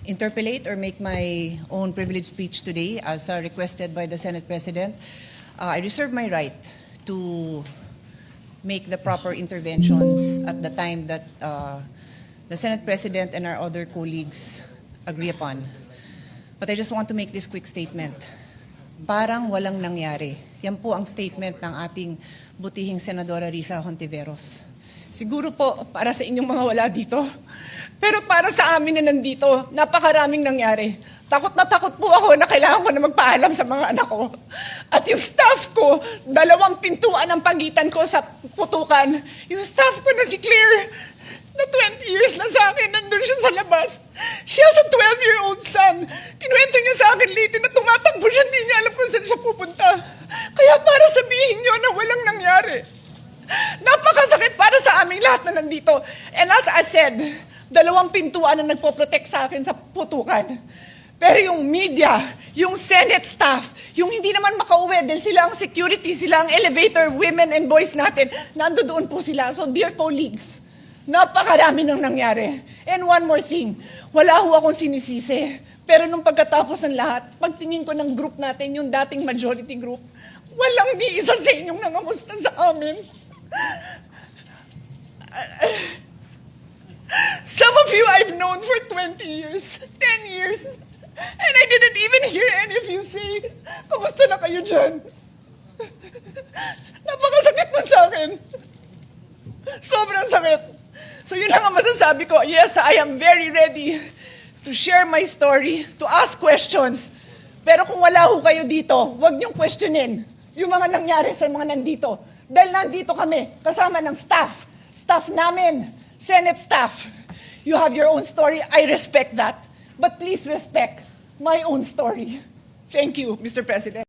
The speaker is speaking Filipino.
interpolate or make my own privileged speech today as requested by the Senate President. I reserve my right to make the proper interventions at the time that the Senate President and our other colleagues agree upon. But I just want to make this quick statement. Parang walang nangyari. Yan po ang statement ng ating butihing Senadora Risa Hontiveros. Siguro po para sa inyong mga wala dito. Pero para sa amin na nandito, napakaraming nangyari. Takot na takot po ako na kailangan ko na magpaalam sa mga anak ko. At yung staff ko, 2 pintuan ang pagitan ko sa putukan. Yung staff ko na si Claire, na 20 years na sa akin, nandun siya sa labas. She has a 12-year-old son. Kinuwento niya sa akin late na tumatakbo siya, hindi niya alam kung saan siya pupunta. Kaya para sabihin niyo na walang nangyari. Napakasakit para sa aming lahat na nandito. And as I said, 2 pintuan na nagpo-protect sa akin sa putukan. Pero yung media, yung Senate staff, yung hindi naman makauwi dahil sila ang security, sila ang elevator, women and boys natin, nandoon po sila. So dear colleagues, napakarami nang nangyari. And one more thing, wala ho akong sinisisi. Pero nung pagkatapos ng lahat, pagtingin ko ng group natin, yung dating majority group, walang ni isa sa inyong nangamusta sa amin. Some of you I've known for 20 years, 10 years, and I didn't even hear any of you say, kamusta na kayo dyan? Napakasakit nun sa akin. Sobrang sakit. So yun lang ang masasabi ko. Yes, I am very ready to share my story, to ask questions. Pero kung wala ho kayo dito, huwag niyong questionin yung mga nangyari sa mga nandito. Dahil nandito kami, kasama ng staff. Staff namin, Senate staff. You have your own story. I respect that. But please respect my own story. Thank you, Mr. President.